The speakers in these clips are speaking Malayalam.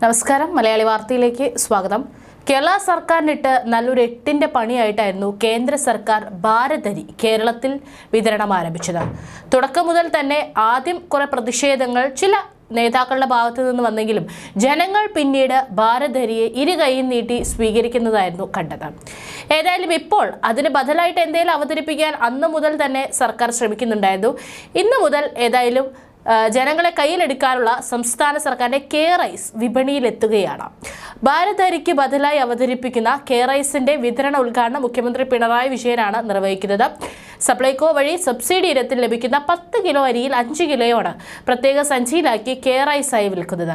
നമസ്കാരം, മലയാളി വാർത്തയിലേക്ക് സ്വാഗതം. കേരള സർക്കാരിനിട്ട് നല്ലൊരു എട്ടിന്റെ പണിയായിട്ടായിരുന്നു കേന്ദ്ര സർക്കാർ ഭാരത് അരി കേരളത്തിൽ വിതരണം ആരംഭിച്ചത്. തുടക്കം മുതൽ തന്നെ ആദ്യം കുറെ പ്രതിഷേധങ്ങൾ ചില നേതാക്കളുടെ ഭാഗത്തു നിന്ന് വന്നെങ്കിലും ജനങ്ങൾ പിന്നീട് ഭാരത് അരിയെ ഇരുകൈയും നീട്ടി സ്വീകരിക്കുന്നതായിരുന്നു കണ്ടത്. ഏതായാലും ഇപ്പോൾ അതിന് ബദലായിട്ട് എന്തെങ്കിലും അവതരിപ്പിക്കാൻ അന്ന് മുതൽ തന്നെ സർക്കാർ ശ്രമിക്കുന്നുണ്ടായിരുന്നു. ഇന്ന് മുതൽ ഏതായാലും ജനങ്ങളെ കയ്യിലെടുക്കാനുള്ള സംസ്ഥാന സർക്കാരിന്റെ കെ റൈസ് വിപണിയിലെത്തുകയാണ്. ഭാരത് അരിക്ക് ബദലായി അവതരിപ്പിക്കുന്ന കെ റൈസിന്റെ വിതരണ ഉദ്ഘാടനം മുഖ്യമന്ത്രി പിണറായി വിജയനാണ് നിർവഹിക്കുന്നത്. സപ്ലൈകോ വഴി സബ്സിഡി ഇനത്തിൽ ലഭിക്കുന്ന 10 കിലോ അരിയിൽ 5 കിലോയാണ് പ്രത്യേക സഞ്ചിയിലാക്കി കെ റൈസായി വിൽക്കുന്നത്.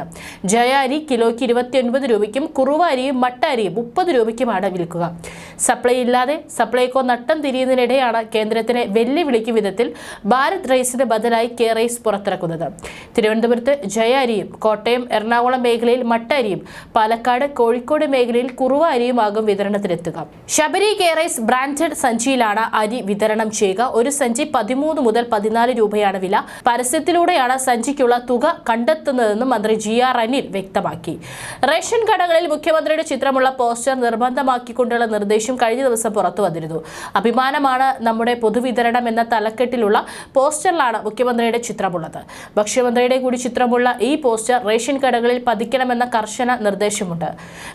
ജയ അരി കിലോയ്ക്ക് 29 രൂപയ്ക്കും കുറുവ അരിയും മട്ട അരിയും 30 രൂപയ്ക്കുമാണ് വിൽക്കുക. സപ്ലൈ ഇല്ലാതെ സപ്ലൈകോ നട്ടം തിരിയുന്നതിനിടെയാണ് കേന്ദ്രത്തിനെ വെല്ലുവിളിക്കും വിധത്തിൽ ഭാരത് റൈസിന് ബദലായി കെ റൈസ് പുറത്തിറക്കുന്നത്. തിരുവനന്തപുരത്ത് ജയ അരിയും, കോട്ടയം എറണാകുളം മേഖലയിൽ മട്ട അരിയും, പാലക്കാട് കോഴിക്കോട് മേഖലയിൽ കുറുവ അരിയുമാകും വിതരണത്തിലെത്തുക. ശബരി കെ റൈസ് ബ്രാൻഡഡ് സഞ്ചിയിലാണ് അരി വിതരണം ചെയ്യുക. ഒരു സഞ്ചി 13 മുതൽ 14 രൂപയാണ് വില. പരസ്യത്തിലൂടെയാണ് സഞ്ചിക്കുള്ള തുക കണ്ടെത്തുന്നതെന്നും മന്ത്രി GR അനിൽ വ്യക്തമാക്കി. റേഷൻ കടകളിൽ മുഖ്യമന്ത്രിയുടെ ചിത്രമുള്ള പോസ്റ്റർ നിർബന്ധമാക്കിക്കൊണ്ടുള്ള നിർദ്ദേശം കഴിഞ്ഞ ദിവസം പുറത്തു വന്നിരുന്നു. അഭിമാനമാണ് നമ്മുടെ പൊതുവിതരണം എന്ന തലക്കെട്ടിലുള്ള പോസ്റ്ററിലാണ് മുഖ്യമന്ത്രിയുടെ ചിത്രമുള്ളത്. ഭക്ഷ്യമന്ത്രിയുടെ കൂടി ചിത്രമുള്ള ഈ പോസ്റ്റർ റേഷൻ കടകളിൽ പതിക്കണമെന്ന കർശന നിർദ്ദേശമുണ്ട്.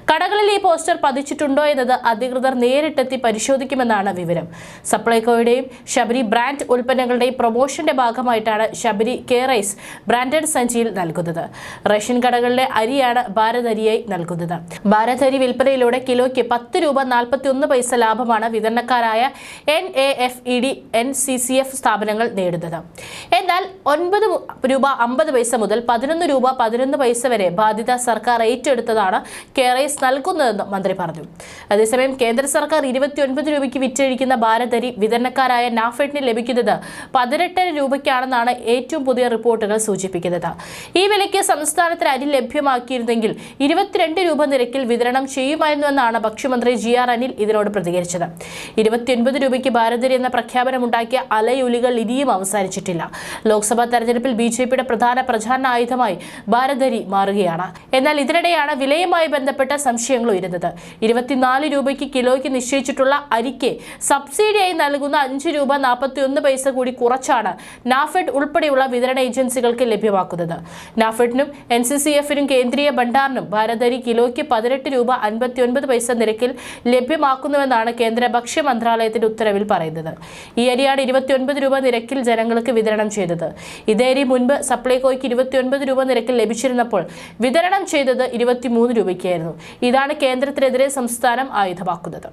കടകളിൽ ഈ പോസ്റ്റർ പതിച്ചിട്ടുണ്ടോ എന്നത് അധികൃതർ നേരിട്ടെത്തി പരിശോധിക്കുമെന്നാണ് വിവരം. സപ്ലൈകോയുടെയും ശബരി ബ്രാൻഡ് ഉൽപ്പന്നങ്ങളുടെയും പ്രൊമോഷന്റെ ഭാഗമായിട്ടാണ് ശബരി കെ റൈസ് ബ്രാൻഡഡ് സഞ്ചിയിൽ നൽകുന്നത്. റേഷൻ കടകളിലെ അരിയാണ് ഭാരത് അരിയായി നൽകുന്നത്. ഭാരത് അരി വിൽപ്പനയിലൂടെ കിലോയ്ക്ക് 10 രൂപ 41 പൈസ ലാഭമാണ് വിതരണക്കാരായ NAFED NCCF സ്ഥാപനങ്ങൾ നേടുന്നത്. എന്നാൽ 9 രൂപ 50 പൈസ മുതൽ 11 രൂപ 11 പൈസ വരെ ബാധ്യത സർക്കാർ ഏറ്റെടുത്തതാണ് കെ റൈസ് നൽകുന്നതെന്ന് മന്ത്രി പറഞ്ഞു. അതേസമയം കേന്ദ്ര സർക്കാർ 29 രൂപയ്ക്ക് വിറ്റഴിക്കുന്ന ഭാരത് അരി വിതരണക്കാരായ നാഫെഡിന് ലഭിക്കുന്നത് 18 രൂപയ്ക്കാണെന്നാണ് ഏറ്റവും പുതിയ റിപ്പോർട്ടുകൾ സൂചിപ്പിക്കുന്നത്. ഈ വിലയ്ക്ക് സംസ്ഥാനത്തിന് അരി ലഭ്യമാക്കിയിരുന്നെങ്കിൽ 22 രൂപ നിരക്കിൽ വിതരണം ചെയ്യുമായിരുന്നുവെന്നാണ് ഭക്ഷ്യമന്ത്രി GR അനിൽ ഇതിനോട് പ്രതികരിച്ചത്. 29 രൂപയ്ക്ക് ഭാരത് അരി എന്ന പ്രഖ്യാപനമുണ്ടാക്കിയ അലയൊലികൾ ഇനിയും അവസാനിച്ചിട്ടില്ല. ലോക്സഭാ തെരഞ്ഞെടുപ്പിൽ BJPയുടെ പ്രധാന പ്രചാരണ ആയുധമായി ഭാരത് അരി മാറുകയാണ്. എന്നാൽ ഇതിനിടെയാണ് വിലയുമായി ബന്ധപ്പെട്ട സംശയങ്ങൾ ഉയരുന്നത്. 24 രൂപയ്ക്ക് കിലോയ്ക്ക് നിശ്ചയിച്ചിട്ടുള്ള അരിക്ക് സബ്സിഡിയായി നൽകുന്ന 5 രൂപ 41 പൈസ കൂടി കുറച്ചാണ് നാഫെഡ് ഉൾപ്പെടെയുള്ള വിതരണ ഏജൻസികൾക്ക് ലഭ്യമാക്കുന്നത്. നാഫെഡിനും NCCFനും കേന്ദ്രീയ ഭണ്ഡാറിനും ഭാരത് അരി കിലോയ്ക്ക് 18 രൂപ 59 പൈസ നിരക്കിൽ ലഭ്യമാക്കുന്നുവെന്നാണ് കേന്ദ്ര ഭക്ഷ്യ മന്ത്രാലയത്തിന്റെ ഉത്തരവിൽ പറയുന്നത്. ഈ അരിയാണ് 29 രൂപ നിരക്കിൽ ജനങ്ങൾക്ക് വിതരണം ചെയ്തത്. ഇതേ അരി മുൻപ് സപ്ലൈകോയ്ക്ക് 29 രൂപ നിരക്കിൽ ലഭിച്ചിരുന്നപ്പോൾ വിതരണം ചെയ്തത് 23 രൂപയ്ക്കായിരുന്നു. ഇതാണ് കേന്ദ്രത്തിനെതിരെ സംസ്ഥാനം ആയുധമാക്കുന്നത്.